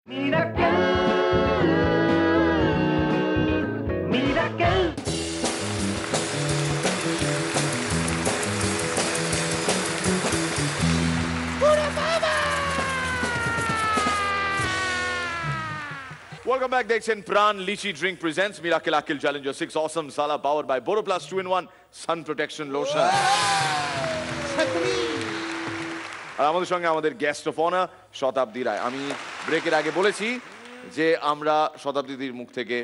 Welcome back, দেখছেন Pran litchi drink presents miracle Akil challenger 6 অসম সালা power by Boroplus 2-in-1 sun protection lotion. আর আমাদের সঙ্গে আমাদের গেস্ট অফ অনার শতাব্দী রায়। আমি ব্রেকের আগে বলেছি যে আমরা শতাব্দীর মুখ থেকে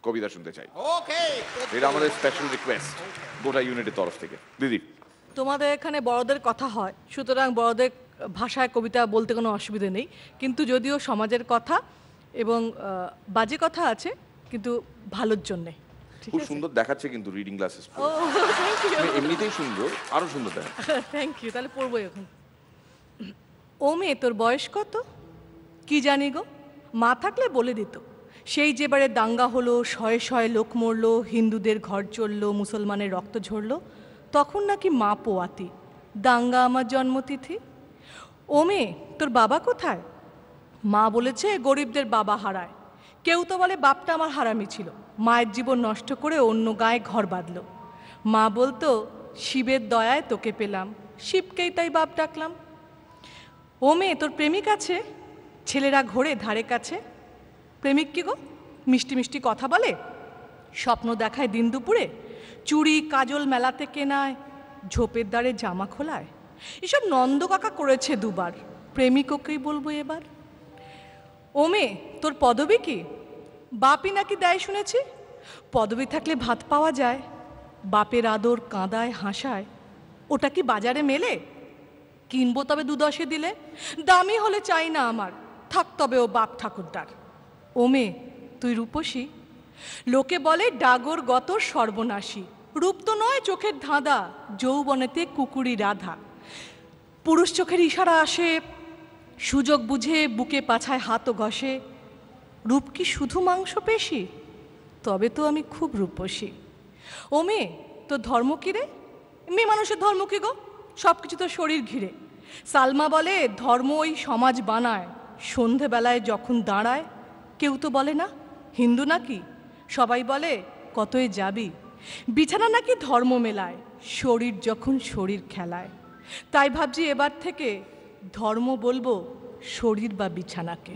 কবিতা শুনতে চাই। এটা আমাদের স্পেশাল রিকোয়েস্ট গোটা ইউনিটের তরফ থেকে। দিদি, তোমাদের এখানে বড়দের কথা হয়, সুতরাং বড়দের ভাষায় কবিতা বলতে কোনো অসুবিধা নেই, কিন্তু যদিও সমাজের কথা এবং বাজে কথা আছে, কিন্তু ভালোর জন্যে। খুব সুন্দর দেখাচ্ছে কিন্তু রিডিং গ্লাসেস। এমনিতেই সুন্দর, আরো সুন্দর দেখা। Thank you. তাহলে পড়বো এখন। ও মেয়ে, তোর বয়স কত? কি জানি গো, মা থাকলে বলে দিত। সেই যেবারে দাঙ্গা হলো, শয়ে শয়ে লোক মরলো, হিন্দুদের ঘর চললো, মুসলমানের রক্ত ঝরলো, তখন নাকি মা পোয়াতি, দাঙ্গা আমার জন্মতিথি। ও মেয়ে, তোর বাবা কোথায়? মা বলেছে গরিবদের বাবা হারায়। কেউ তো বলে বাপটা আমার হারামি ছিল, মায়ের জীবন নষ্ট করে অন্য গায়ে ঘর বাঁধল। মা বলতো শিবের দয়ায় তোকে পেলাম, শিবকেই তাই বাপ ডাকলাম। ও মেয়ে, তোর প্রেমিক আছে? ছেলেরা ঘোরে ধারে কাছে। প্রেমিক কি গো, মিষ্টি মিষ্টি কথা বলে, স্বপ্ন দেখায় দিন দুপুরে, চুড়ি কাজল মেলাতে কেনায়, ঝোপের দ্বারে জামা খোলায়। এসব নন্দ কাকা করেছে দুবার, প্রেমিক ওকেই বলবো এবার। ও মেয়ে, তোর পদবী কি? বাপই নাকি দেয় শুনেছি। পদবী থাকলে ভাত পাওয়া যায়, বাপের আদর কাঁদায় হাসায়, ওটা কি বাজারে মেলে? কিনবো তবে 2-10 দিলে, দামি হলে চাই না আমার, থাক তবে ও বাপ ঠাকুরদার। ও মেয়ে, তুই রূপসী? লোকে বলে ডাগর গতর সর্বনাশী, রূপ তো নয় চোখের ধাঁধা, যৌবনেতে কুকুরি রাধা। পুরুষ চোখের ইশারা আসে, সুযোগ বুঝে বুকে পাছায় হাতও ঘষে। রূপ কি শুধু মাংস পেশি? তবে তো আমি খুব রূপসী। ও মেয়ে, তোর ধর্ম কী রে? মেয়ে মানুষের ধর্ম কী গো, সব কিছু তো শরীর ঘিরে। সালমা বলে ধর্ম ওই সমাজ বানায়, সন্ধেবেলায় যখন দাঁড়ায়। কেউ তো বলে না হিন্দু নাকি, সবাই বলে কতই যাবি। বিছানা নাকি ধর্ম মেলায়, শরীর যখন শরীর খেলায়। তাই ভাবছি এবার থেকে ধর্ম বলবো শরীর বা বিছানাকে।